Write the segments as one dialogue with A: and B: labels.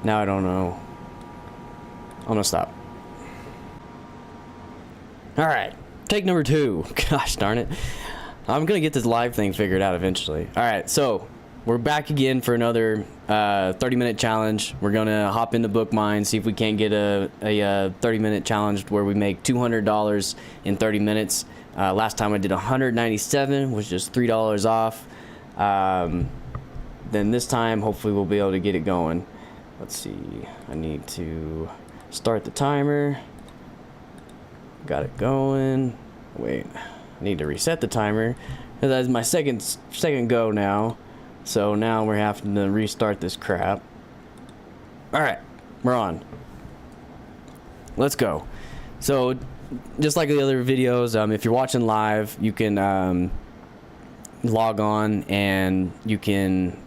A: Now I don't know. I'm gonna stop. Alright, take number 2. Gosh darn it. I'm gonna get this live thing figured out eventually. Alright, so we're back again for another 30-minute challenge. We're gonna hop into Bookmine, see if we can't get a 30-minute challenge where we make $200 in 30 minutes. Last time I did 197, which is $3 off. Then this time, hopefully we'll be able to get it going. Let's see, I need to start the timer. Got it going. Wait, I need to reset the timer. That's my second go now. So now we're having to restart this crap. Alright, we're on. Let's go. So, just like the other videos, if you're watching live, you can log on and you can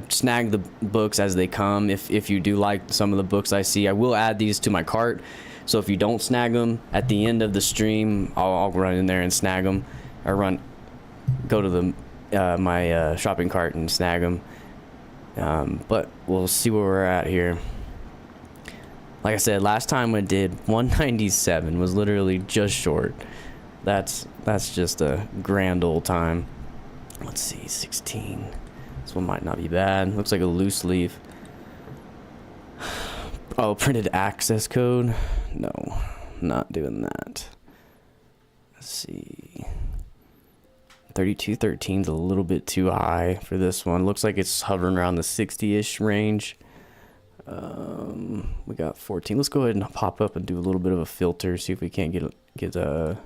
A: snag the books as they come. If you do like some of the books I see, I will add these to my cart. So if you don't snag them at the end of the stream, I'll run in there and snag them, or go to the my shopping cart and snag them. But we'll see where we're at here. Like I said, last time I did 197, was literally just short. That's just a grand old time. Let's see, 16. This one might not be bad. Looks like a loose leaf. Oh, printed access code. No, not doing that. Let's see. 3213 is a little bit too high for this one. Looks like it's hovering around the 60-ish range. We got 14. Let's go ahead and pop up and do a little bit of a filter. See if we can't get the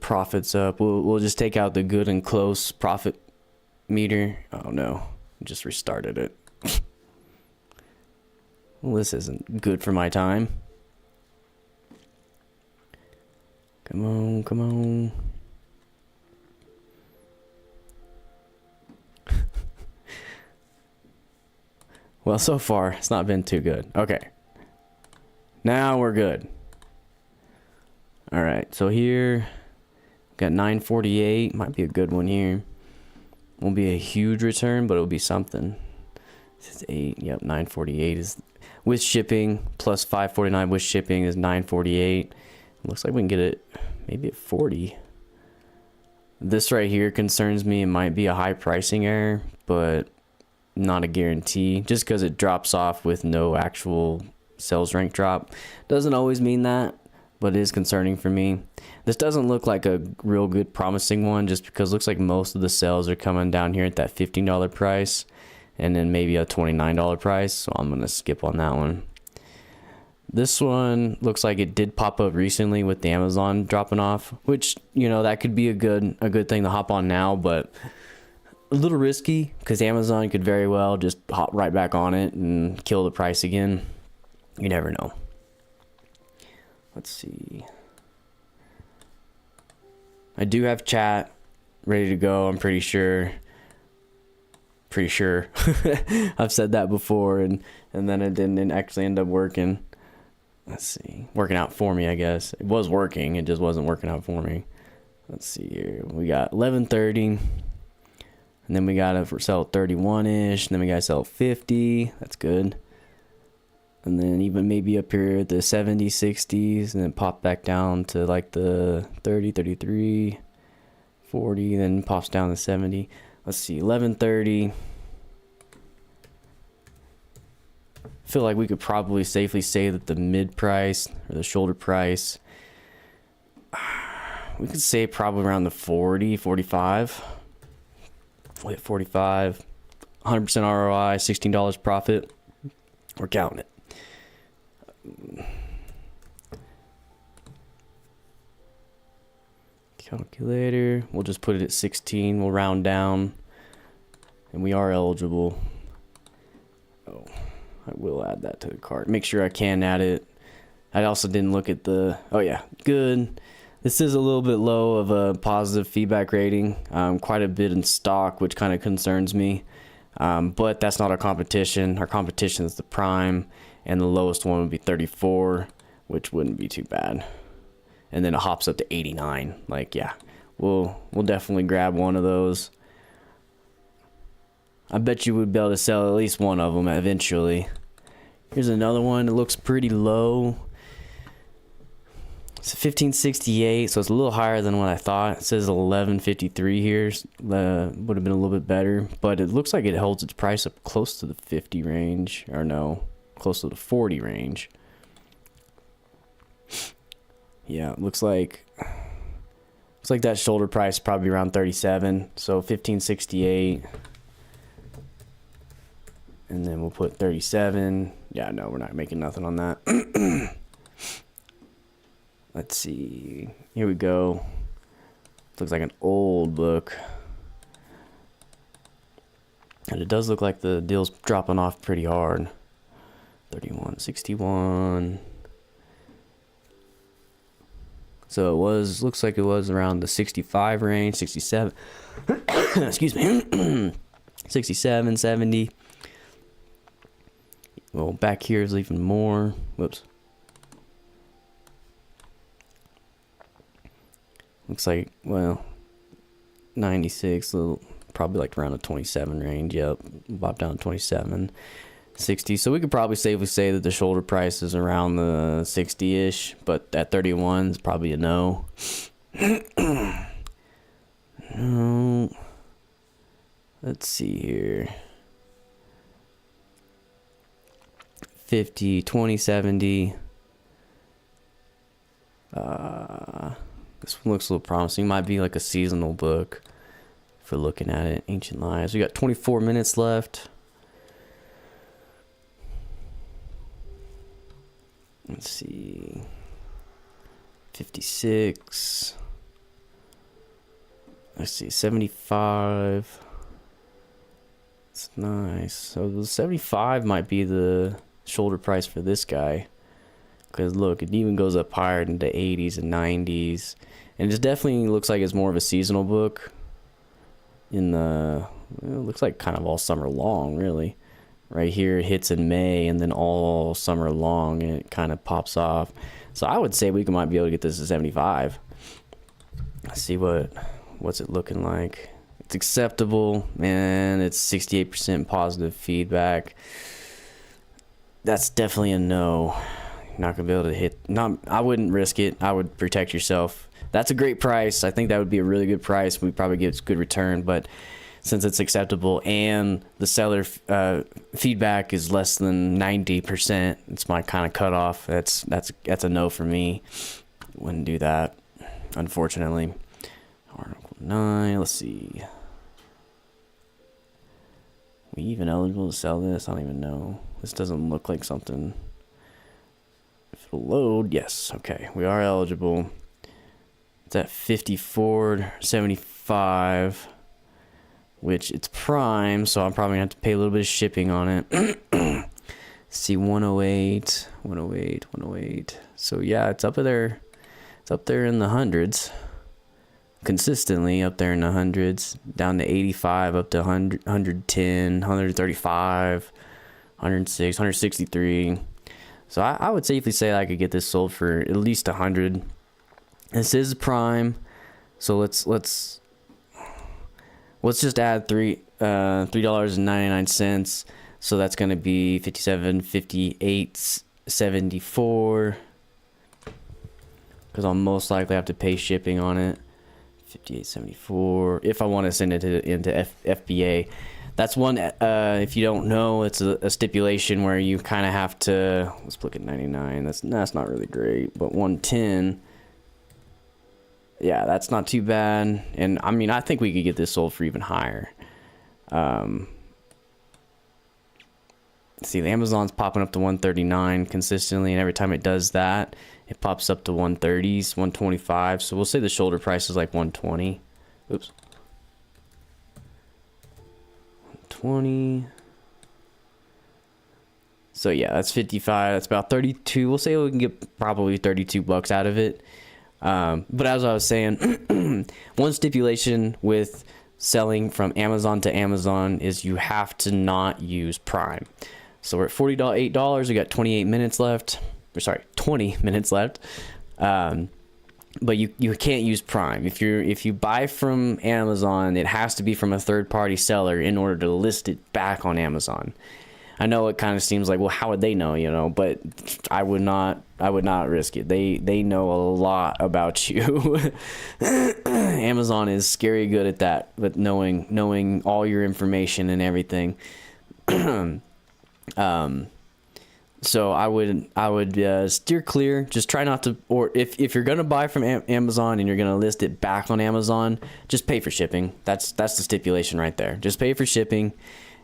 A: profits up. We'll just take out the good and close profit meter. Oh no, just restarted it. Well, this isn't good for my time. Come on, come on. Well, so far, it's not been too good. Okay. Now we're good. Alright, so here, got 948. Might be a good one here. Won't be a huge return, but it'll be something. This is 8. Yep, 948 is... With shipping, plus 549 with shipping is 948. Looks like we can get it maybe at 40. This right here concerns me. It might be a high pricing error, but not a guarantee. Just because it drops off with no actual sales rank drop. Doesn't always mean that, but it is concerning for me. This doesn't look like a real good promising one, just because it looks like most of the sales are coming down here at that $15 price. And then maybe a $29 price, so I'm gonna skip on that one. This one looks like it did pop up recently with the Amazon dropping off, which, you know, that could be a good thing to hop on now, but a little risky because Amazon could very well just hop right back on it and kill the price again. You never know. Let's see. I do have chat ready to go, I'm pretty sure. I've said that before, and then it didn't actually end up working. Let's see, working out for me, I guess. It was working, it just wasn't working out for me. Let's see here, we got 1130, and then we gotta sell 31-ish, and then we gotta sell 50. That's good. And then even maybe up here at the 70s, 60s, and then pop back down to like the 30, 33, 40, then pops down to 70. Let's see, 1130. Feel like we could probably safely say that the mid price or the shoulder price, we could say probably around the 40, 45. We'll hit 45, 100% ROI, $16 profit. We're counting it. Calculator, we'll just put it at 16. We'll round down, and we are eligible. Oh, I will add that to the cart. Make sure I can add it. I also didn't look at the... Oh yeah, good. This is a little bit low of a positive feedback rating. Quite a bit in stock, which kind of concerns me. But that's not our competition. Our competition is the Prime, and the lowest one would be 34, which wouldn't be too bad. And then it hops up to 89. Like, yeah, we'll definitely grab one of those. I bet you would be able to sell at least one of them eventually. Here's another one. It looks pretty low. It's 1568, so it's a little higher than what I thought. It says 1153 here. Would have been a little bit better, but it looks like it holds its price up close to the 50 range, or no, close to the 40 range. Yeah, it looks like that shoulder price is probably around 37, so 1568. And then we'll put 37. Yeah, no, we're not making nothing on that. Let's see. Here we go. Looks like an old book. And it does look like the deal's dropping off pretty hard. 31.61. So it was, looks like it was around the 65 range, 67. Excuse me. 67, 70. Well, back here is even more. Whoops. Looks like, well, 96, probably like around the 27 range. Yep, bop down to 27, 60. So we could probably safely say that the shoulder price is around the 60-ish, but at 31 is probably a no. No. Let's see here. 50, 20, 70. This one looks a little promising. Might be like a seasonal book if we're looking at it. Ancient Lives. We got 24 minutes left. Let's see. 56. Let's see. 75. It's nice. So the 75 might be the shoulder price for this guy. Because look, it even goes up higher into 80s and 90s. And it definitely looks like it's more of a seasonal book. It looks like kind of all summer long, really. Right here it hits in May, and then all summer long it kind of pops off. So I would say we might be able to get this to 75. Let's see what's it looking like. It's acceptable, and it's 68% positive feedback. That's definitely a no. Not gonna be able to hit. I wouldn't risk it. I would protect yourself. That's a great price. I think that would be a really good price. We'd probably get a good return, but since it's acceptable and the seller feedback is less than 90%, it's my kind of cutoff. That's a no for me. Wouldn't do that, unfortunately. Article 9. Let's see. We even eligible to sell this? I don't even know. This doesn't look like something. If it'll load, yes. Okay, we are eligible. It's at 54.75, which it's prime, so I'm probably gonna have to pay a little bit of shipping on it. See, 108, 108, 108. So yeah, it's up there. It's up there in the hundreds. Consistently up there in the hundreds, down to 85, up to 100, 110, 135, 106, 163. So I would safely say I could get this sold for at least 100. This is prime, so let's just add $3.99. So that's gonna be 57, 58, 74. Because I'll most likely have to pay shipping on it. 58.74 if I want to send it into FBA. That's one, if you don't know, it's a stipulation where you kind of have to, let's look at 99. That's not really great, but 110, yeah, that's not too bad. And I mean, I think we could get this sold for even higher. See, the Amazon's popping up to 139 consistently, and every time it does that, it pops up to 130s, 125. So we'll say the shoulder price is like 120. Oops. 120. So yeah, that's 55. That's about 32. We'll say we can get probably 32 bucks out of it. But as I was saying, one stipulation with selling from Amazon to Amazon is you have to not use Prime. So we're at $48. We got 28 minutes left. Or sorry, 20 minutes left. but you can't use Prime. If you buy from Amazon, it has to be from a third-party seller in order to list it back on Amazon. I know it kind of seems like, well, how would they know, but I would not risk it. They know a lot about you. Amazon is scary good at that, with knowing all your information and everything. So I would steer clear. Just try not to, or if you're gonna buy from Amazon and you're gonna list it back on Amazon, just pay for shipping. That's the stipulation right there. Just pay for shipping,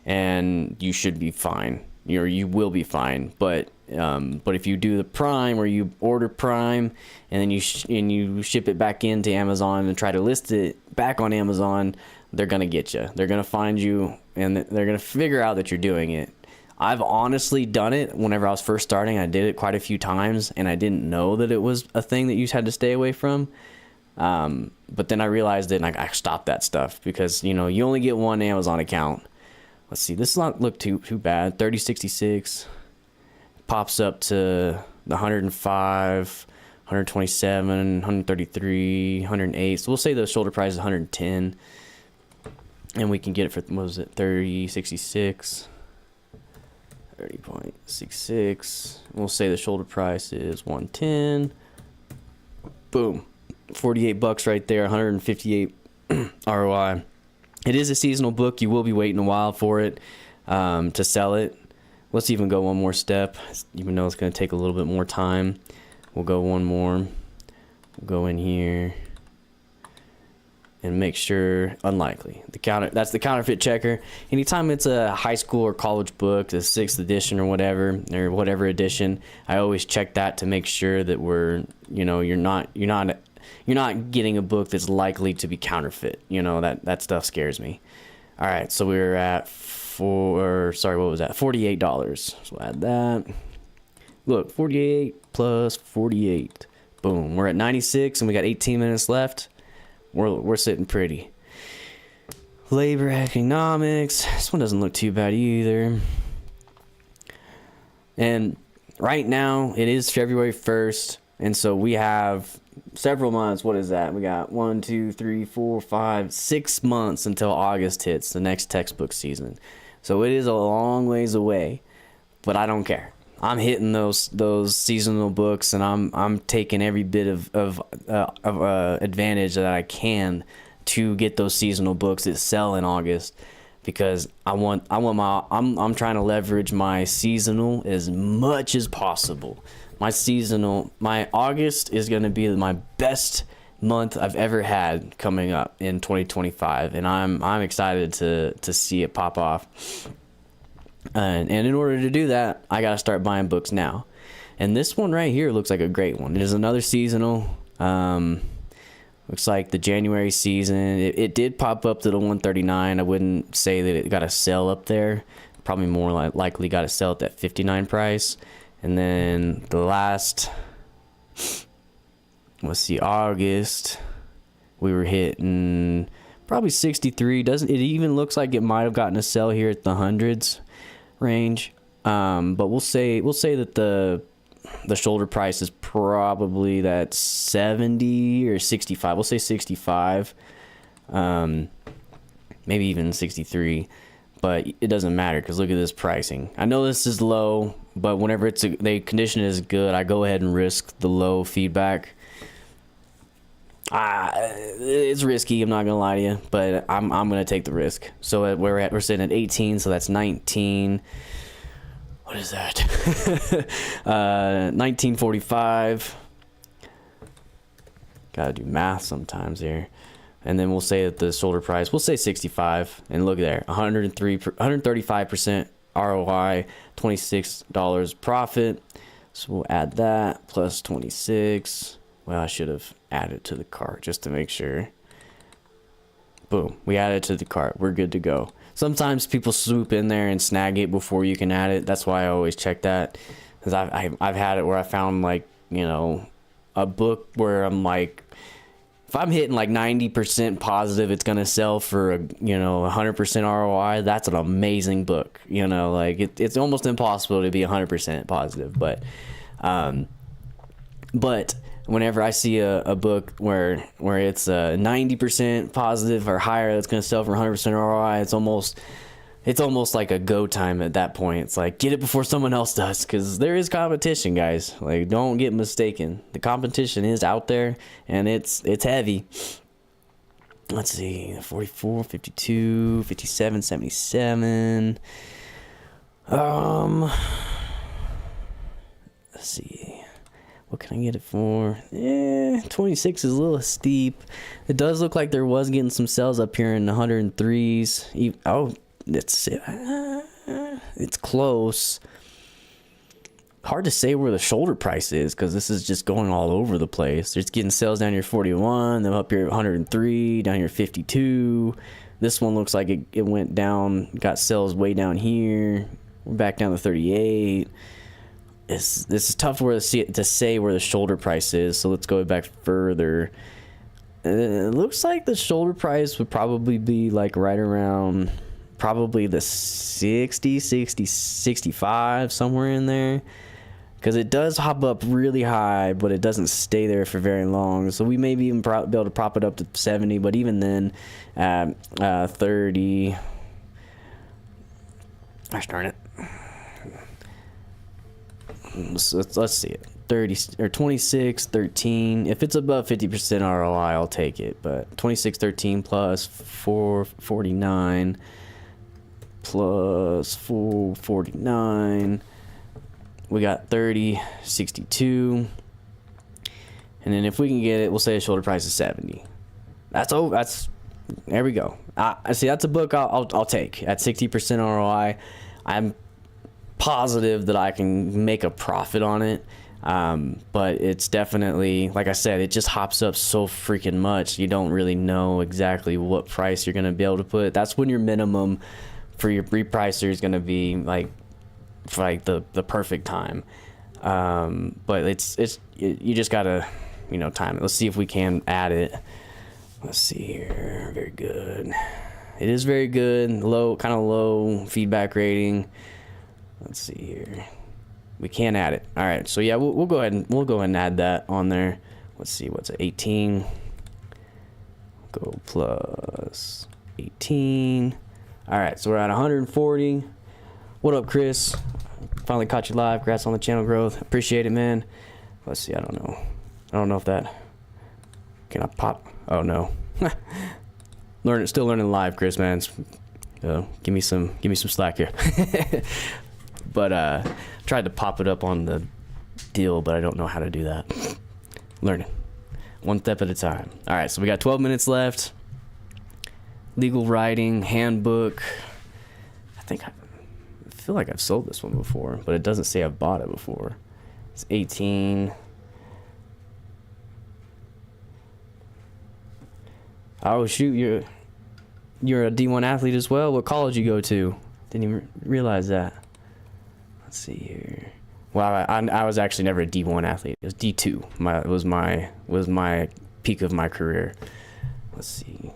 A: and you should be fine. You will be fine. But if you do the Prime, or you order Prime and then you ship it back into Amazon and try to list it back on Amazon, they're gonna get you. They're gonna find you, and they're gonna figure out that you're doing it. I've honestly done it whenever I was first starting. I did it quite a few times, and I didn't know that it was a thing that you had to stay away from. But then I realized it, and I stopped that stuff, because you only get one Amazon account. Let's see, this does not look too bad. 3066 pops up to the 105, 127, 133, 108. So we'll say the shoulder price is 110, and we can get it for, what was it, 3066. 30.66. We'll say the shoulder price is 110. Boom. 48 bucks right there, 158 ROI. It is a seasonal book. You will be waiting a while for it to sell it. Let's even go one more step, even though it's going to take a little bit more time. We'll go one more. We'll go in here and make sure unlikely. That's the counterfeit checker. Anytime it's a high school or college book, the 6th edition or whatever edition, I always check that to make sure that you're not getting a book that's likely to be counterfeit. That stuff scares me. All right, so we're at $48. So we'll add that. Look, 48 plus 48. Boom. We're at 96 and we got 18 minutes left. We're sitting pretty. Labor economics. This one doesn't look too bad either. And right now it is February 1st, and so we have several months. What is that? We got 1, 2, 3, 4, 5, 6 months until August hits the next textbook season. So it is a long ways away, but I don't care. I'm hitting those seasonal books, and I'm taking every bit of advantage that I can to get those seasonal books that sell in August, because I'm trying to leverage my seasonal as much as possible. My August is going to be my best month I've ever had coming up in 2025, and I'm excited to see it pop off. And in order to do that, I got to start buying books now. And this one right here looks like a great one. It is another seasonal. Looks like the January season. It did pop up to the 139. I wouldn't say that it got a sell up there. Probably more likely got a sell at that 59 price. And then the last, let's see, August, we were hitting probably 63. It even looks like it might have gotten a sell here at the hundreds range. But we'll say that the shoulder price is probably that 70 or 65. We'll say 65, maybe even 63, but it doesn't matter, because look at this pricing. I know this is low, but whenever the condition is good, I go ahead and risk the low feedback. It's risky, I'm not gonna lie to you, but I'm gonna take the risk. So we're sitting at 18, so that's 19. What is that? 1945. Gotta do math sometimes here. And then we'll say that the shoulder price, we'll say 65, and look there, 135% ROI, $26 profit. So we'll add that plus 26. Well, I should have added to the cart just to make sure. Boom, we added to the cart. We're good to go. Sometimes people swoop in there and snag it before you can add it. That's why I always check that, because I've had it where I found, like, a book where I'm like, if I'm hitting like 90% positive it's gonna sell for a 100% ROI, that's an amazing book. Like it's almost impossible to be 100% positive, but whenever I see a book where it's 90% positive or higher that's going to sell for 100% ROI, it's almost like a go time at that point. It's like, get it before someone else does, because there is competition, guys. Like, don't get mistaken. The competition is out there, and it's heavy. Let's see, 44, 52, 57, 77. Let's see. What can I get it for? 26 is a little steep. It does look like there was getting some sales up here in the 103s. Oh, it's close. Hard to say where the shoulder price is, because this is just going all over the place. There's getting sales down here 41, then up here 103, down here 52. This one looks like it went down, got sales way down here. We're back down to 38. This is tough to say where the shoulder price is, so let's go back further. It looks like the shoulder price would probably be like right around probably the 60, 65, somewhere in there, because it does hop up really high, but it doesn't stay there for very long. So we may even be able to prop it up to 70, but even then, 30. Gosh darn it. Let's see it. 30 or 26.13. If it's above 50% ROI, I'll take it. But 26.13 plus 449 plus 449. We got 30.62. And then if we can get it, we'll say the shoulder price is 70. That's there we go. I see, that's a book I'll take at 60% ROI. I'm positive that I can make a profit on it, but it's definitely, like I said, it just hops up so freaking much. You don't really know exactly what price you're gonna be able to put. That's when your minimum for your repricer is gonna be like the perfect time. But you just gotta time it. Let's see if we can add it. Let's see here. Very good. It is very good. Kind of low feedback rating. Let's see here. We can add it. All right. So yeah, we'll go ahead and add that on there. Let's see. What's it? 18. Go plus 18. All right. So we're at 140. What up, Chris? Finally caught you live. Congrats on the channel growth. Appreciate it, man. Let's see. I don't know if that. Can I pop? Oh no. Still learning live, Chris, man. Give me some slack here. But tried to pop it up on the deal, but I don't know how to do that. Learning one step at a time. All right, so we got 12 minutes left. Legal writing handbook. I feel like I've sold this one before, but it doesn't say I've bought it before. It's 18. Oh shoot, you're a D1 athlete as well. What college you go to? Didn't even realize that. Let's see here. Well, I was actually never a D1 athlete. It was D2. Was my peak of my career. Let's see.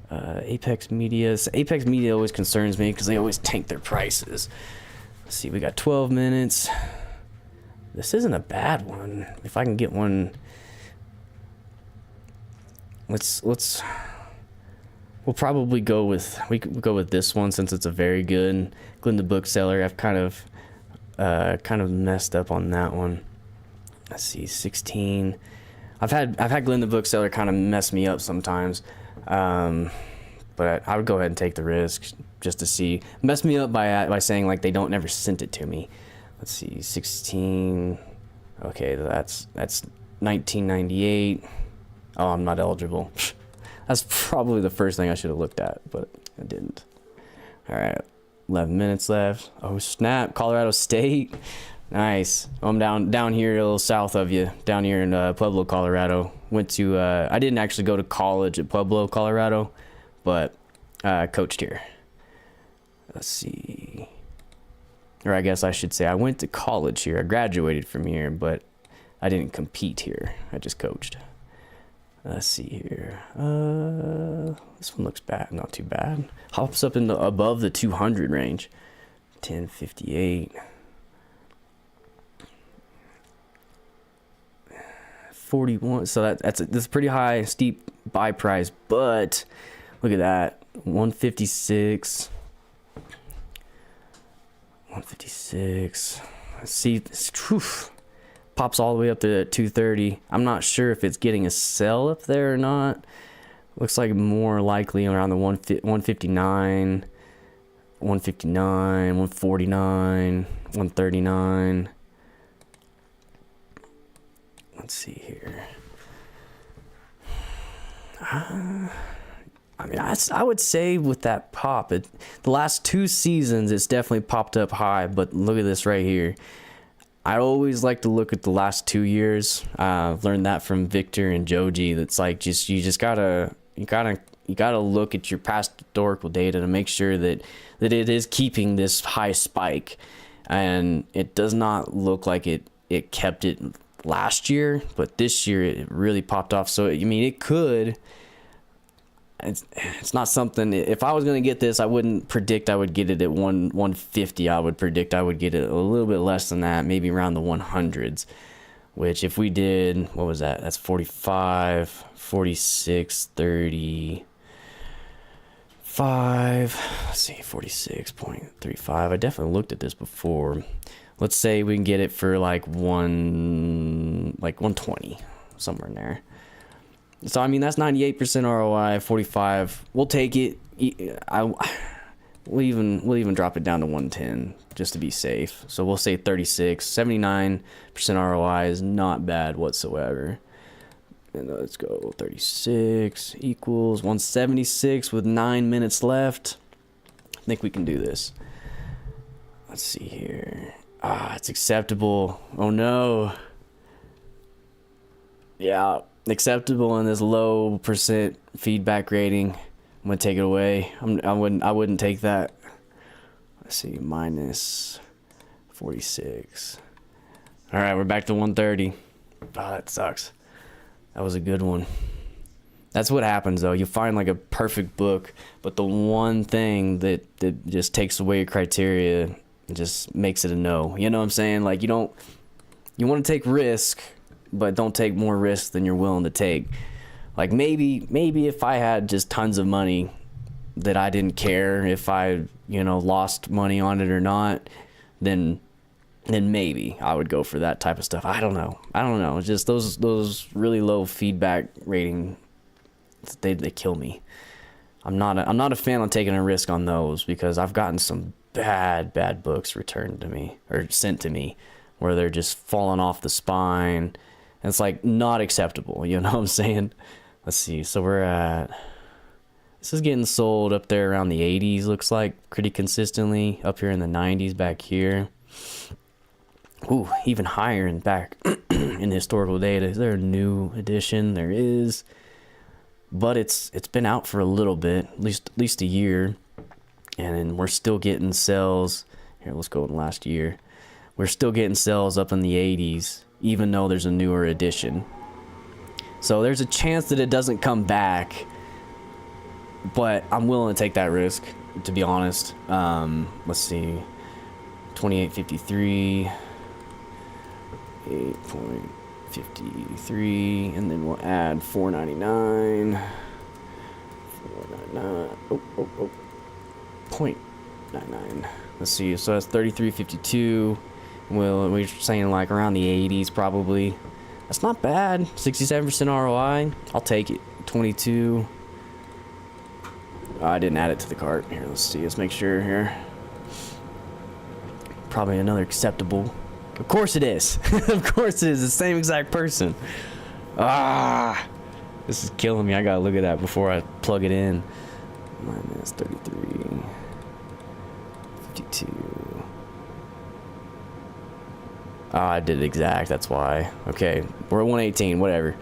A: Apex Media. So Apex Media always concerns me because they always tank their prices. Let's see. We got 12 minutes. This isn't a bad one. If I can get one. We'll probably go with this one since it's a very good Glenn the Bookseller. I've kind of messed up on that one. Let's see, 16. I've had Glenn the Bookseller kind of mess me up sometimes, but I would go ahead and take the risk just to see. Mess me up by saying like they don't never sent it to me. Let's see, 16. Okay, that's 1998. Oh, I'm not eligible. That's probably the first thing I should have looked at, but I didn't. All right, 11 minutes left. Oh snap, Colorado State. Nice. I'm down here a little south of you, down here in Pueblo, Colorado. Went to, I didn't actually go to college at Pueblo, Colorado, but coached here. Let's see. Or I guess I should say I went to college here. I graduated from here, but I didn't compete here. I just coached. Let's see here. This one looks bad. Not too bad. Hops up in the above the 200 range. 1058. 141. So that's a pretty high, steep buy price. But look at that, 156. 156. Let's see. Pops all the way up to 230. I'm not sure if it's getting a sell up there or not. Looks like more likely around the 159, 149, 139. Let's see here. I mean, I would say with that pop, the last 2 seasons, it's definitely popped up high. But look at this right here. I always like to look at the last 2 years. Learned that from Victor and Joji. That's like you gotta look at your past historical data to make sure that it is keeping this high spike, and it does not look like it kept it last year, but this year it really popped off. So I mean, it could. It's not something. If I was gonna get this, I wouldn't predict I would get it at 150. I would predict I would get it a little bit less than that, maybe around the 100s. Which if we did, what was that? That's 45, 46, 35. Let's see, 46.35. I definitely looked at this before. Let's say we can get it for like 120, somewhere in there. So I mean, that's 98% ROI, 45. We'll take it. We'll even drop it down to 110 just to be safe. So we'll say 36. 79% ROI is not bad whatsoever. And let's go 36 equals 176 with 9 minutes left. I think we can do this. Let's see here. It's acceptable. Oh no. Yeah. Acceptable in this low percent feedback rating. I'm gonna take it away. I wouldn't take that. Let's see, minus 46. All right, we're back to 130. That sucks. That was a good one. That's what happens though. You find like a perfect book, but the one thing that just takes away your criteria and just makes it a no. You know what I'm saying? Like you want to take risk, but don't take more risk than you're willing to take. Like maybe if I had just tons of money that I didn't care if I, lost money on it or not, then maybe I would go for that type of stuff. I don't know. It's just those really low feedback rating, they kill me. I'm not a fan of taking a risk on those because I've gotten some bad books returned to me or sent to me where they're just falling off the spine. And it's like not acceptable, you know what I'm saying? Let's see. So this is getting sold up there around the 80s, looks like, pretty consistently. Up here in the 90s back here. Ooh, even higher in back in the historical data. Is there a new edition? There is. But it's been out for a little bit, at least a year. And then we're still getting sales. Here, let's go in last year. We're still getting sales up in the 80s. Even though there's a newer edition. So there's a chance that it doesn't come back, but I'm willing to take that risk, to be honest. Let's see, 2853, 8.53, and then we'll add 499, 0.99. Let's see, so that's 3352. Well, we're saying like around the 80s probably. That's not bad. 67% ROI. I'll take it. 22. Oh, I didn't add it to the cart. Here, let's see. Let's make sure here. Probably another acceptable. Of course it is. Of course it is. The same exact person. This is killing me. I gotta look at that before I plug it in. Minus 33. 52. Oh, I did it exact, that's why. Okay, we're at 118, whatever.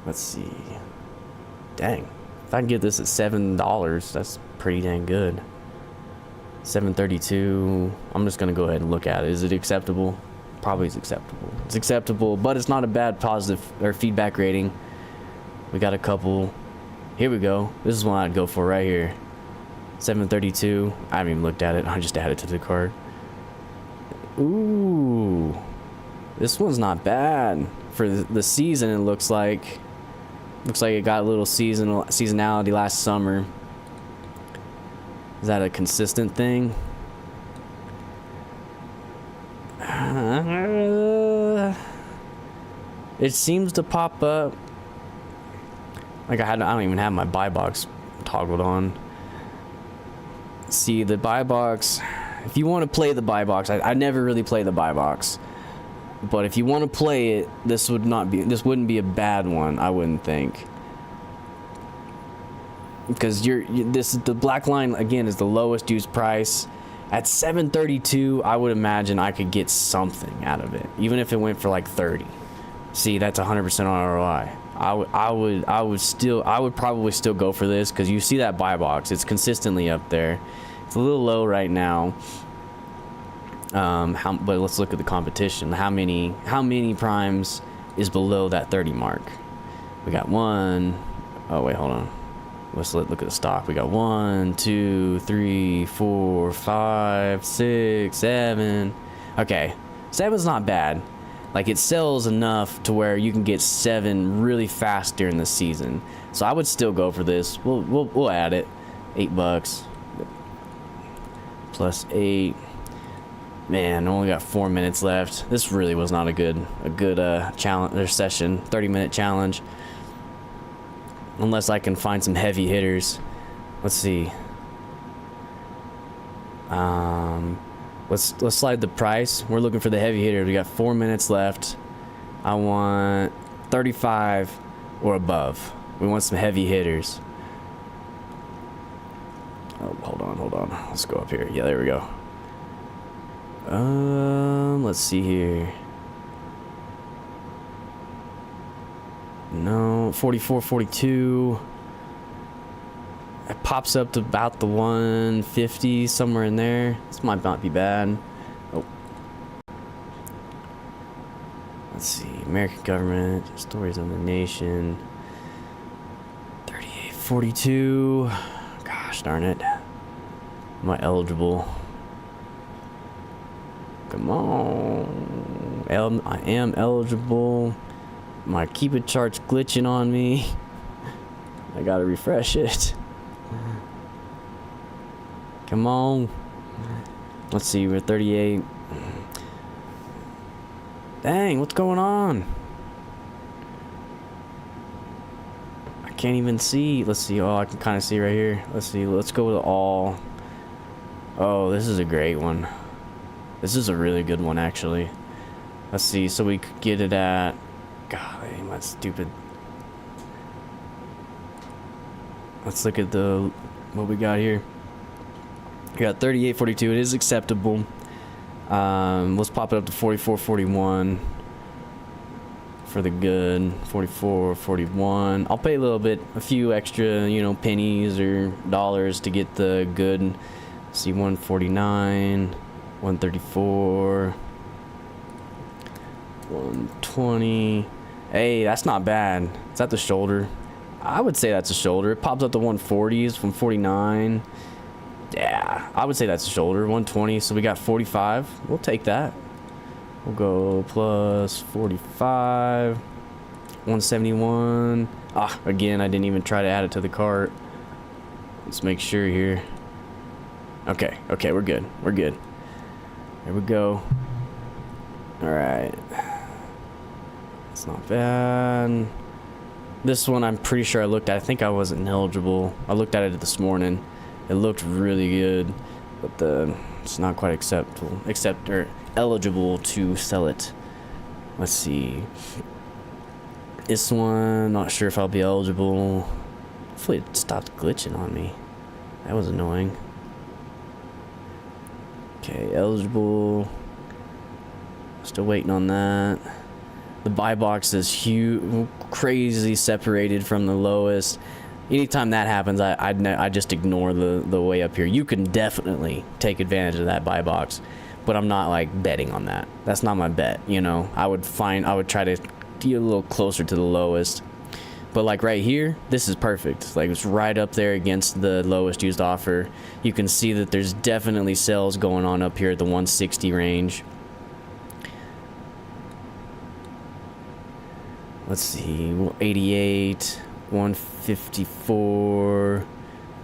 A: Let's see. Dang, if I can get this at $7, that's pretty dang good. 732. I'm just gonna go ahead and look at it. Is it acceptable? Probably is acceptable. It's acceptable, but it's not a bad positive or feedback rating. We got a couple. Here we go. This is one I'd go for right here. 732. I haven't even looked at it. I just added it to the cart. Ooh. This one's not bad for the season. It looks like it got a little seasonality last summer. Is that a consistent thing? It seems to pop up. Like I don't even have my buy box toggled on. See the buy box. If you want to play the buy box, I never really play the buy box. But if you want to play it, this wouldn't be a bad one, I wouldn't think. Because the black line again is the lowest used price. At 732, I would imagine I could get something out of it, even if it went for like 30. See, that's 100% ROI. I would probably still go for this because you see that buy box. It's consistently up there. It's a little low right now. But let's look at the competition. How many primes is below that 30 mark? We got one. Oh wait, hold on. Let's look at the stock. We got 1, 2, 3, 4, 5, 6, 7. Okay, 7's not bad. Like it sells enough to where you can get 7 really fast during the season. So I would still go for this. We'll add it. $8 plus 8. Man, only got 4 minutes left. This really was not a good challenge or session. 30-minute challenge. Unless I can find some heavy hitters. Let's see. Let's slide the price. We're looking for the heavy hitters. We got 4 minutes left. I want 35 or above. We want some heavy hitters. Oh, hold on. Let's go up here. Yeah, there we go. Let's see here. No, 44, 42. It pops up to about the 150, somewhere in there. This might not be bad. Oh. Let's see. American government, stories on the nation. 38, 42. Gosh darn it. Am I eligible? Come on. I am eligible. My Keep chart's glitching on me. I gotta refresh it. Come on. Let's see, we're 38. Dang, what's going on? I can't even see. Let's see. Oh, I can kind of see right here. Let's see. Let's go with all. Oh, this is a great one. This is a really good one, actually. Let's see. So we could get it at... Golly, that's stupid. Let's look at what we got here. We got 38, 42. It is acceptable. Let's pop it up to 44, 41 for the good. 44, 41. I'll pay a little bit, a few extra, pennies or dollars to get the good. Let's see, 149, 134, 120. Hey, that's not bad. Is that the shoulder? I would say that's a shoulder. It pops up to 140s from 49. Yeah, I would say that's a shoulder. 120, so we got 45. We'll take that. We'll go plus 45. 171. Again, I didn't even try to add it to the cart. Let's make sure here. Okay, we're good. We're good. There we go. Alright. It's not bad. This one I'm pretty sure I looked at. I think I wasn't eligible. I looked at it this morning. It looked really good, but it's not quite eligible to sell it. Let's see. This one, not sure if I'll be eligible. Hopefully it stopped glitching on me. That was annoying. Okay, eligible. Still waiting on that. The buy box is huge, crazy separated from the lowest. Anytime that happens, I just ignore the way up here. You can definitely take advantage of that buy box, but I'm not like betting on that. That's not my bet, I would try to get a little closer to the lowest. But like right here, this is perfect. Like it's right up there against the lowest used offer. You can see that there's definitely sales going on up here at the 160 range. Let's see, 88, 154,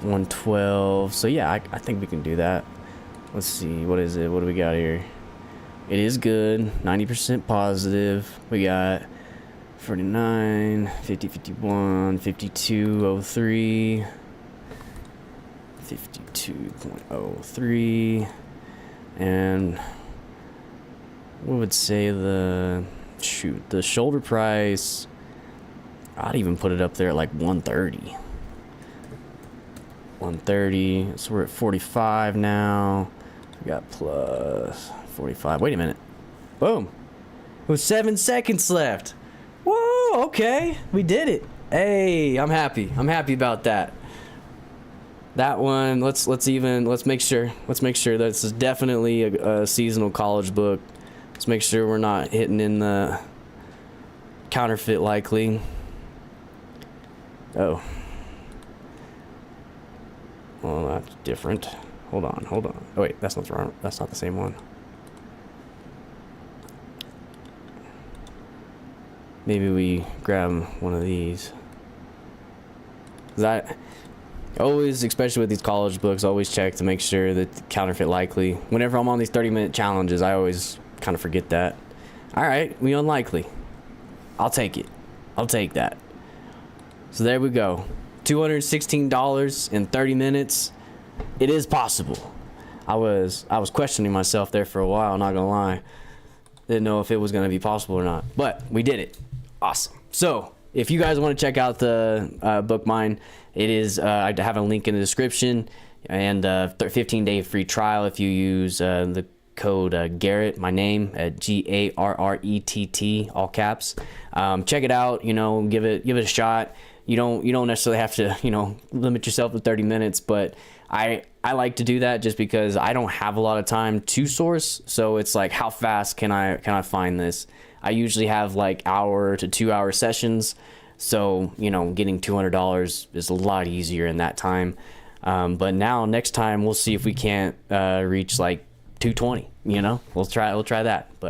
A: 112. So yeah, I think we can do that. Let's see, what is it? What do we got here? It is good, 90% positive. We got 49, 50, 51, 52.03, 52.03, and what would say the shoulder price? I'd even put it up there at like 130. 130. So we're at 45 now. We got plus 45. Wait a minute. Boom. With 7 seconds left. Whoa, okay. We did it. Hey, I'm happy. I'm happy about that. That one, let's make sure this is definitely a seasonal college book. Let's make sure we're not hitting in the counterfeit likely. Oh. Well, that's different. Hold on. Oh wait, that's not the same one. Maybe we grab one of these. 'Cause I always, especially with these college books, always check to make sure that counterfeit likely. Whenever I'm on these 30-minute challenges, I always kind of forget that. All right, we unlikely. I'll take it. I'll take that. So there we go. $216 in 30 minutes. It is possible. I was questioning myself there for a while, not gonna lie. Didn't know if it was gonna be possible or not, but we did it. Awesome. So if you guys want to check out the Bookmine, it is I have a link in the description, and 15-day free trial if you use the code GARRETT, my name, at GARRETT, all caps. Check it out. You know, give it a shot. You don't necessarily have to, you know, limit yourself to 30 minutes, but I like to do that just because I don't have a lot of time to source. So it's like, how fast can I find this? I usually have like hour to 2 hour sessions. So, you know, getting $200 is a lot easier in that time. But now next time we'll see if we can't reach like 220, you know, we'll try that. But